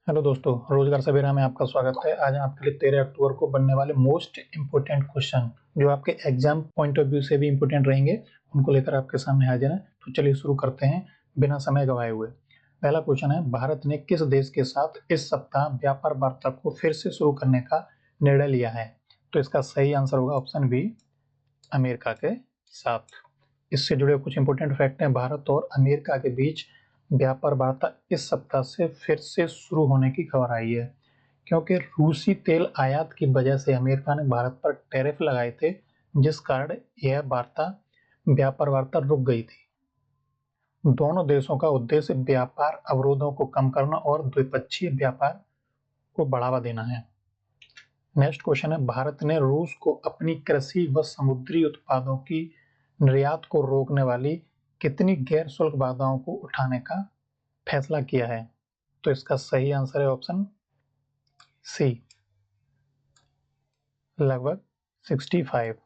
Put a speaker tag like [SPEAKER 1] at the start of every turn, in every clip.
[SPEAKER 1] Hello दोस्तों, रोजगार सवेरा में आपका स्वागत है। आज हम आपके लिए 13 अक्टूबर को बनने वाले मोस्ट इम्पोर्टेंट क्वेश्चन जो आपके एग्जाम पॉइंट ऑफ व्यू से भी इम्पोर्टेंट रहेंगे, उनको लेकर आपके सामने हाजिर है। तो चलिए शुरू करते हैं बिना समय गवाए हुए। पहला क्वेश्चन है, भारत ने किस देश के साथ इस सप्ताह व्यापार वार्ता को फिर से शुरू करने का निर्णय लिया है? तो इसका सही आंसर होगा ऑप्शन बी, अमेरिका के साथ। इससे जुड़े कुछ इंपॉर्टेंट फैक्ट हैं। भारत और अमेरिका के बीच व्यापार वार्ता इस सप्ताह से फिर से शुरू होने की खबर आई है, क्योंकि रूसी तेल आयात की वजह से अमेरिका ने भारत पर टैरिफ लगाए थे, जिस कारण यह व्यापार वार्ता रुक गई थी। दोनों देशों का उद्देश्य व्यापार अवरोधों को कम करना और द्विपक्षीय व्यापार को बढ़ावा देना है। नेक्स्ट क्वेश्चन है, भारत ने रूस को अपनी कृषि व समुद्री उत्पादों की निर्यात को रोकने वाली कितनी गैर शुल्क बाधाओं को उठाने का फैसला किया है? तो इसका सही आंसर है ऑप्शन सी, लगभग 65।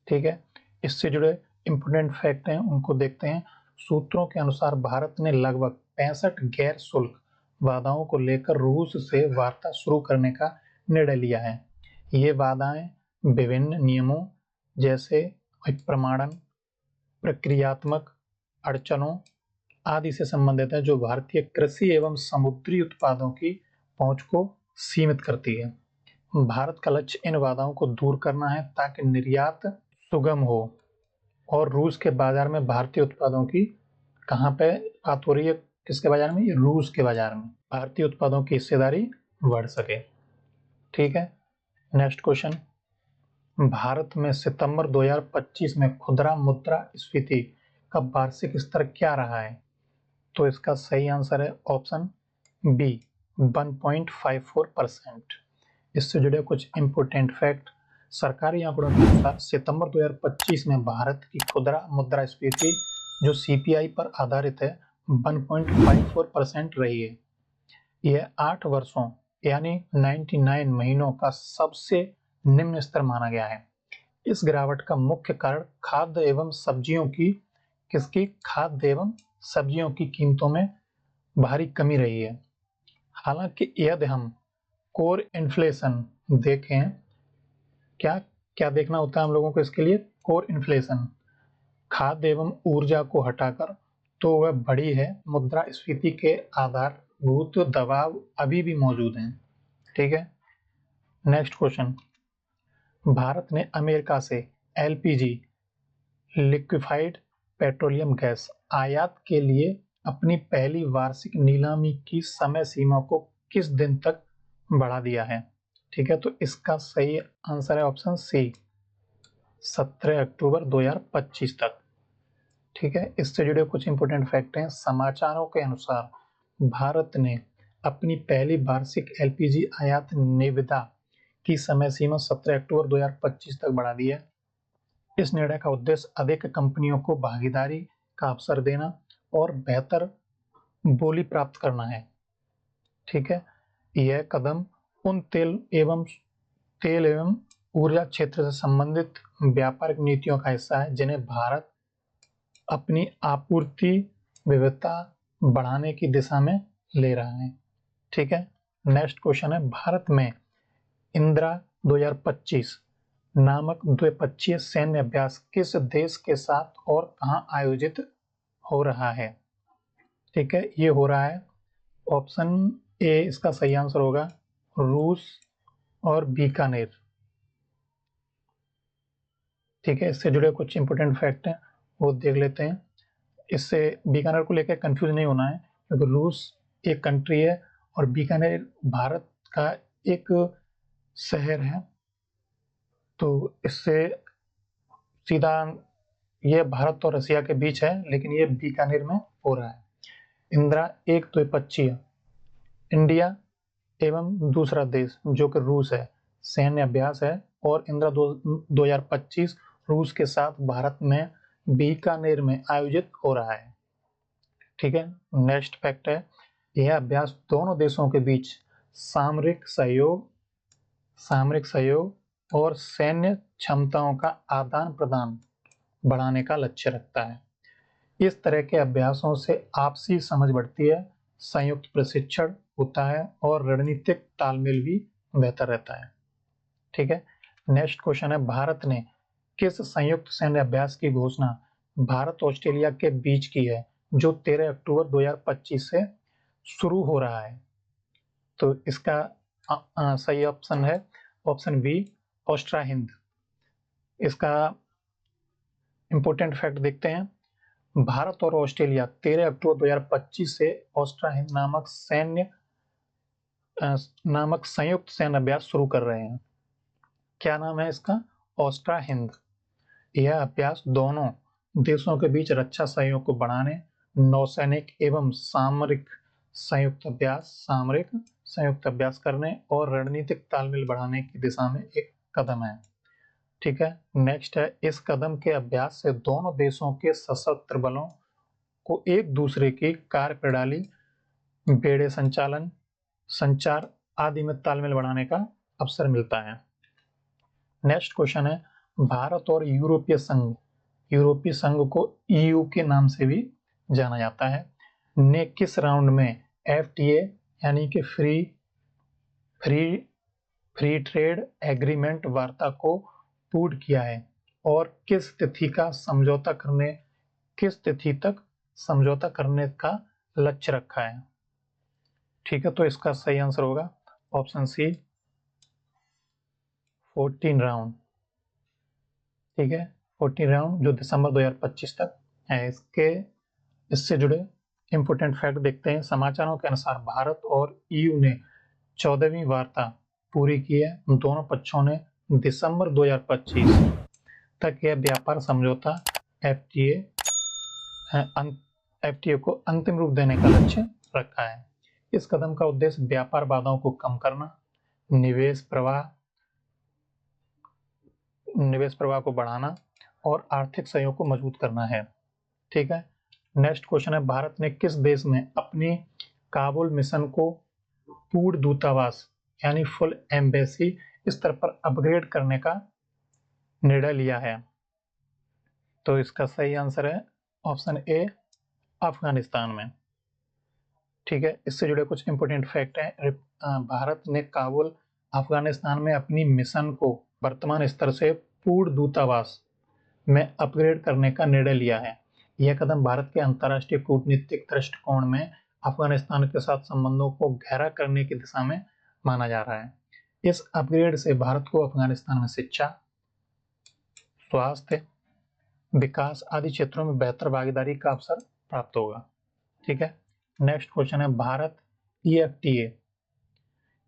[SPEAKER 1] ठीक है, इससे जुड़े इंपोर्टेंट फैक्ट हैं, उनको देखते हैं। सूत्रों के अनुसार भारत ने लगभग 65 गैर शुल्क बाधाओं को लेकर रूस से वार्ता शुरू करने का निर्णय लिया है। ये बाधाएं विभिन्न नियमों जैसे प्रमाणन, प्रक्रियात्मक अड़चनों आदि से संबंधित है, जो भारतीय कृषि एवं समुद्री उत्पादों की पहुंच को सीमित करती है। भारत का लक्ष्य इन बाधाओं को दूर करना है ताकि निर्यात सुगम हो और रूस के बाजार में भारतीय उत्पादों की कहां पे बात हो रही है, किसके बाजार में? ये रूस के बाजार में भारतीय उत्पादों की हिस्सेदारी बढ़ सके। ठीक है, नेक्स्ट क्वेश्चन, भारत में सितंबर 2025 में खुदरा मुद्रास्फीति का वार्षिक स्तर क्या रहा है? तो इसका सही आंसर है ऑप्शन बी, 1.54%। इससे जुड़े कुछ इंपोर्टेंट फैक्ट। सरकारी आंकड़ों के अनुसार सितंबर 2025 में भारत की खुदरा मुद्रास्फीति जो सीपीआई पर आधारित है 1.54% रही है। यह 8 वर्षों यानी 99 महीनों का सबसे निम्न स्तर माना गया है। इस गिरावट का मुख्य कारण खाद्य एवं सब्जियों की कीमतों में भारी कमी रही है। हालांकि यदि हम कोर इन्फ्लेशन देखें, क्या क्या देखना होता है हम लोगों को इसके लिए? कोर इन्फ्लेशन, खाद्य एवं ऊर्जा को हटाकर, तो वह बढ़ी है। मुद्रास्फीति के आधारभूत दबाव अभी भी मौजूद हैं। ठीक है, नेक्स्ट क्वेश्चन, भारत ने अमेरिका से एलपीजी लिक्विफाइड पेट्रोलियम गैस आयात के लिए अपनी पहली वार्षिक नीलामी की समय सीमा को किस दिन तक बढ़ा दिया है? ठीक है, तो इसका सही आंसर है ऑप्शन सी, 17 अक्टूबर 2025 तक। ठीक है, इससे जुड़े कुछ इंपोर्टेंट फैक्ट हैं। समाचारों के अनुसार भारत ने अपनी पहली वार्षिक एलपीजी आयात निविदा की समय सीमा 17 अक्टूबर 2025 तक बढ़ा दी है। इस निर्णय का उद्देश्य अधिक कंपनियों को भागीदारी का अवसर देना और बेहतर बोली प्राप्त करना है। ठीक है, यह कदम उन तेल एवं ऊर्जा क्षेत्र से संबंधित व्यापारिक नीतियों का हिस्सा है जिन्हें भारत अपनी आपूर्ति विविधता बढ़ाने की दिशा में ले रहा है। ठीक है, नेक्स्ट क्वेश्चन है, भारत में इंदिरा 2025 नामक द्विपक्षीय सैन्य अभ्यास किस देश के साथ और कहां आयोजित हो रहा है? ठीक है, ये हो रहा है ऑप्शन ए, इसका सही आंसर होगा रूस और बीकानेर। ठीक है, इससे जुड़े कुछ इंपोर्टेंट फैक्ट हैं, वो देख लेते हैं। इससे बीकानेर को लेकर कंफ्यूज नहीं होना है, क्योंकि रूस एक कंट्री है और बीकानेर भारत का एक शहर है। तो इससे सीधा ये भारत और रसिया के बीच है, लेकिन ये बीकानेर में हो रहा है। इंदिरा एक द्विपक्षीय इंडिया एवं दूसरा देश जो कि रूस है सैन्य अभ्यास है, और इंदिरा 2025 रूस के साथ भारत में बीकानेर में आयोजित हो रहा है। ठीक है, नेक्स्ट फैक्ट है, यह अभ्यास दोनों देशों के बीच सामरिक सहयोग और सैन्य क्षमताओं का आदान प्रदान बढ़ाने का लक्ष्य रखता है। इस तरह के अभ्यासों से आपसी समझ बढ़ती है, संयुक्त प्रशिक्षण होता है और रणनीतिक तालमेल भी बेहतर रहता है। ठीक है, नेक्स्ट क्वेश्चन है, भारत ने किस संयुक्त सैन्य अभ्यास की घोषणा भारत ऑस्ट्रेलिया के बीच की है जो 13 अक्टूबर 2025 से शुरू हो रहा है? तो इसका सही ऑप्शन है ऑप्शन बी, ऑस्ट्रा हिंद। इसका इंपॉर्टेंट फैक्ट देखते हैं, भारत और ऑस्ट्रेलिया 13 अक्टूबर 2025 से ऑस्ट्रा हिंद नामक संयुक्त सैन्य अभ्यास शुरू कर रहे हैं। क्या नाम है इसका? ऑस्ट्रा हिंद। यह अभ्यास दोनों देशों के बीच रक्षा सहयोग को बढ़ाने, नौसैनिक एवं सामरिक संयुक्त अभ्यास करने और रणनीतिक तालमेल बढ़ाने की दिशा में एक कदम है। ठीक है, नेक्स्ट है, इस कदम के अभ्यास से दोनों देशों के सशस्त्र बलों को एक दूसरे की कार्यप्रणाली, बेड़े संचालन, संचार आदि में तालमेल बढ़ाने का अवसर मिलता है। नेक्स्ट क्वेश्चन है, भारत और यूरोपीय संघ को ईयू के नाम से भी जाना जाता है, ने किस राउंड में एफटीए यानी कि फ्री ट्रेड एग्रीमेंट वार्ता को पूर्ण किया है और किस तिथि तक समझौता करने का लक्ष्य रखा है? ठीक है, तो इसका सही आंसर होगा ऑप्शन सी, 14 राउंड। ठीक है, 14 राउंड जो दिसंबर 2025 तक है। इससे जुड़े इंपोर्टेंट फैक्ट देखते हैं। समाचारों के अनुसार भारत और ईयू ने 14वीं वार्ता पूरी की है। दोनों पक्षों ने दिसंबर 2025 तक यह व्यापार समझौता एफटीए को अंतिम रूप देने का लक्ष्य रखा है। इस कदम का उद्देश्य व्यापार बाधाओं को कम करना, निवेश प्रवाह को बढ़ाना और आर्थिक सहयोग को मजबूत करना है। ठीक है, नेक्स्ट क्वेश्चन है, भारत ने किस देश में अपनी काबुल मिशन को पूर्ण दूतावास यानी फुल एम्बेसी स्तर पर अपग्रेड करने का निर्णय लिया है? तो इसका सही आंसर है ऑप्शन ए, अफगानिस्तान में। ठीक है, इससे जुड़े कुछ इंपोर्टेंट फैक्ट हैं। भारत ने काबुल अफगानिस्तान में अपनी मिशन को वर्तमान स्तर से पूर्ण दूतावास में अपग्रेड करने का निर्णय लिया है। यह कदम भारत के अंतर्राष्ट्रीय कूटनीतिक दृष्टिकोण में अफगानिस्तान के साथ संबंधों को गहरा करने की दिशा में माना जा रहा है। इस अपग्रेड से भारत को अफगानिस्तान में शिक्षा, स्वास्थ्य, विकास आदि क्षेत्रों में बेहतर भागीदारी का अवसर प्राप्त होगा। ठीक है, नेक्स्ट क्वेश्चन है, भारत ईएफटीए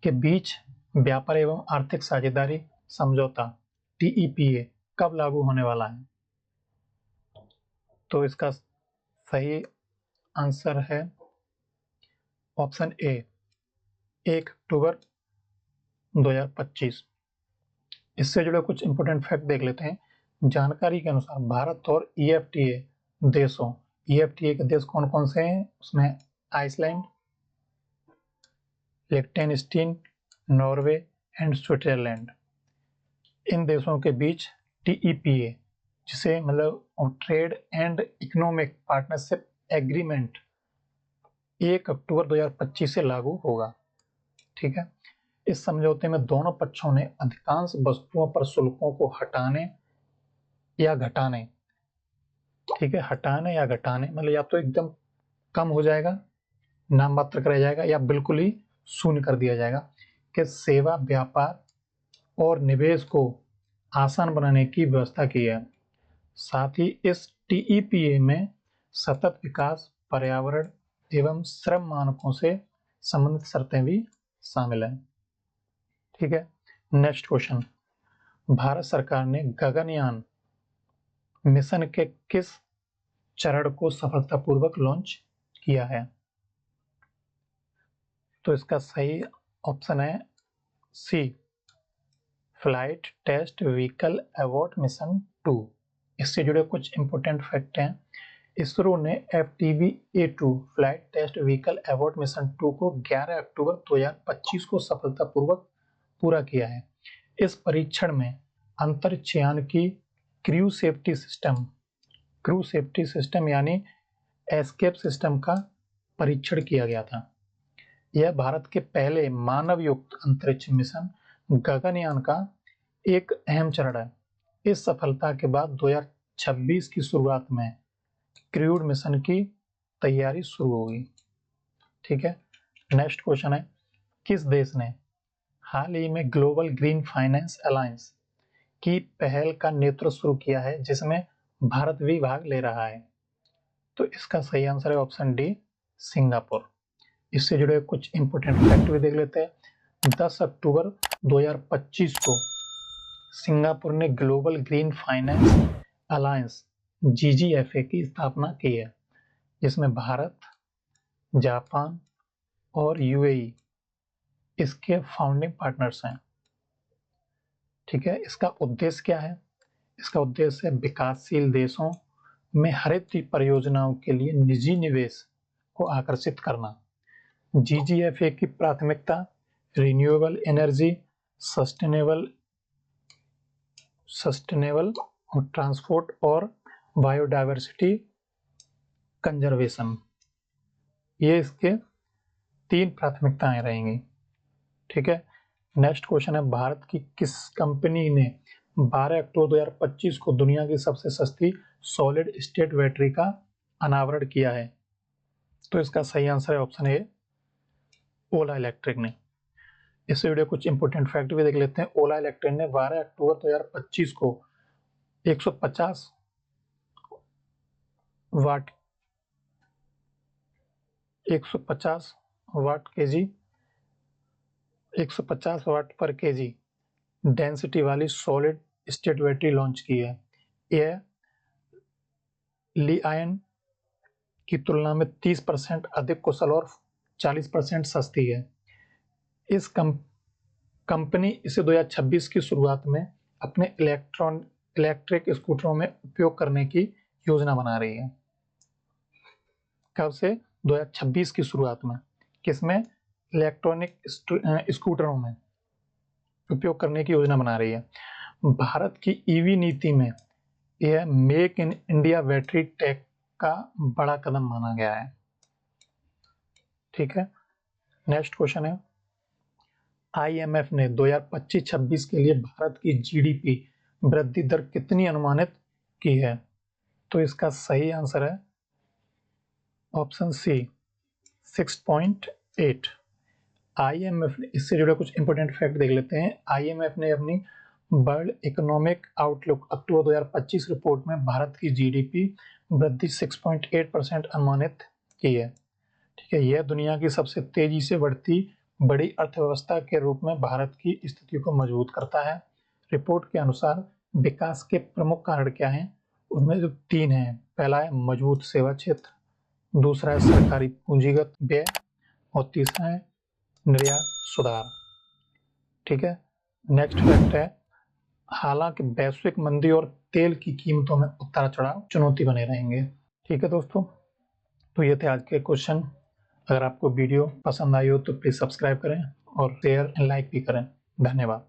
[SPEAKER 1] के बीच व्यापार एवं आर्थिक साझेदारी समझौता टीईपीए कब लागू होने वाला है? तो इसका सही आंसर है ऑप्शन ए, 1 अक्टूबर 2025। इससे जुड़े कुछ इंपोर्टेंट फैक्ट देख लेते हैं। जानकारी के अनुसार भारत और ईएफटीए के देश कौन कौन से हैं? उसमें आइसलैंड, लिechtenstein, नॉर्वे एंड स्विट्जरलैंड। इन देशों के बीच टीईपीए, जिसे मतलब trade and economic partnership agreement, 1 अक्टूबर 2025 से लागू होगा। ठीक है, इस समझौते में दोनों पक्षों ने अधिकांश वस्तुओं पर शुल्कों को हटाने या घटाने, ठीक है, हटाने या घटाने मतलब या तो एकदम कम हो जाएगा, नाम मात्र रह जाएगा, या बिल्कुल ही शून्य कर दिया जाएगा, कि सेवा, व्यापार और निवेश को आसान बनाने की व्यवस्था की है। साथ ही इस टीईपीए में सतत विकास, पर्यावरण एवं श्रम मानकों से संबंधित शर्तें भी शामिल हैं। ठीक है, नेक्स्ट क्वेश्चन, भारत सरकार ने गगनयान मिशन के किस चरण को सफलतापूर्वक लॉन्च किया है? तो इसका सही ऑप्शन है C, flight test vehicle abort mission 2। इससे जुड़े कुछ इंपोर्टेंट फैक्ट हैं। इसरो ने FTV-A2 flight test vehicle abort mission 2 को 11 अक्टूबर 2025 को सफलतापूर्वक पूरा किया है। इस परीक्षण में अंतरिक्षयान की क्रू सेफ्टी सिस्टम यानी एस्केप सिस्टम का परीक्षण किया गया था। यह भारत के पहले मानव युक्त अंतरिक्ष मिशन गगनयान का एक अहम चरण है। इस सफलता के बाद 2026 की शुरुआत में क्रूड मिशन की तैयारी शुरू होगी। ठीक है, नेक्स्ट क्वेश्चन है, किस देश ने हाल ही में ग्लोबल ग्रीन फाइनेंस अलायंस की पहल का नेतृत्व शुरू किया है, जिसमें भारत भी भाग ले रहा है? तो इसका सही आंसर है ऑप्शन डी, सिंगापुर। इससे जुड़े कुछ इंपोर्टेंट फैक्ट भी देख लेते हैं। 10 अक्टूबर 2025 को सिंगापुर ने global green finance alliance GGFA की स्थापना की है, जिसमें भारत, जापान और UAE इसके फाउंडिंग पार्टनर्स हैं। ठीक है, इसका उद्देश्य क्या है? इसका उद्देश्य है विकासशील देशों में हरित परियोजनाओं के लिए निजी निवेश को आकर्षित करना। GGFA की प्राथमिकता रिन्यूएबल एनर्जी, सस्टेनेबल ट्रांसपोर्ट और बायोडायवर्सिटी कंजर्वेशन, ये इसके 3 प्राथमिकताएं रहेंगी। ठीक है, नेक्स्ट क्वेश्चन है, भारत की किस कंपनी ने 12 अक्टूबर 2025 को दुनिया की सबसे सस्ती सॉलिड स्टेट बैटरी का अनावरण किया है? तो इसका सही आंसर है ऑप्शन ए, ओला इलेक्ट्रिक ने। इससे जुड़े कुछ इंपोर्टेंट फैक्ट भी देख लेते हैं। ओला इलेक्ट्रिक ने 12 अक्टूबर 2025 को 150 वाट 150 वाट पर केजी डेंसिटी वाली सॉलिड स्टेट बैटरी लॉन्च की है। यह लिथियम की तुलना में 30% अधिक कुशल और 40% सस्ती है। इस कंपनी इसे 2026 की शुरुआत में अपने इलेक्ट्रिक स्कूटरों में उपयोग करने की योजना बना रही है। कब से? 2026 की शुरुआत में। किसमें? इलेक्ट्रॉनिक स्कूटरों में उपयोग करने की योजना बना रही है। भारत की ईवी नीति में यह make in India battery tech का बड़ा कदम माना गया है। ठीक है, नेक्स्ट क्वेश्चन है, IMF ने 2025-26 के लिए भारत की GDP वृद्धि दर कितनी अनुमानित की है? तो इसका सही आंसर है ऑप्शन सी, 6.8। IMF ने, इससे जुड़े कुछ इंपोर्टेंट फैक्ट देख लेते हैं। IMF ने अपनी वर्ल्ड इकोनॉमिक आउटलुक अक्टूबर 2025 रिपोर्ट में भारत की GDP वृद्धि 6.8% अनुमानित की है। ठीक है, यह दुनिया की सबसे तेजी से बढ़ती बड़ी अर्थव्यवस्था के रूप में भारत की स्थिति को मजबूत करता है। रिपोर्ट के अनुसार विकास के प्रमुख कारण क्या हैं? उनमें जो 3 हैं, पहला है मजबूत सेवा क्षेत्र, दूसरा है सरकारी पूंजीगत व्यय और तीसरा है निर्यात सुधार। ठीक है, नेक्स्ट फैक्ट है, हालांकि वैश्विक मंदी और तेल की कीमतों में उतार चढ़ाव चुनौती बने रहेंगे। ठीक है दोस्तों, तो ये थे आज के क्वेश्चन। अगर आपको वीडियो पसंद आई हो तो प्लीज़ सब्सक्राइब करें और शेयर एंड लाइक भी करें। धन्यवाद।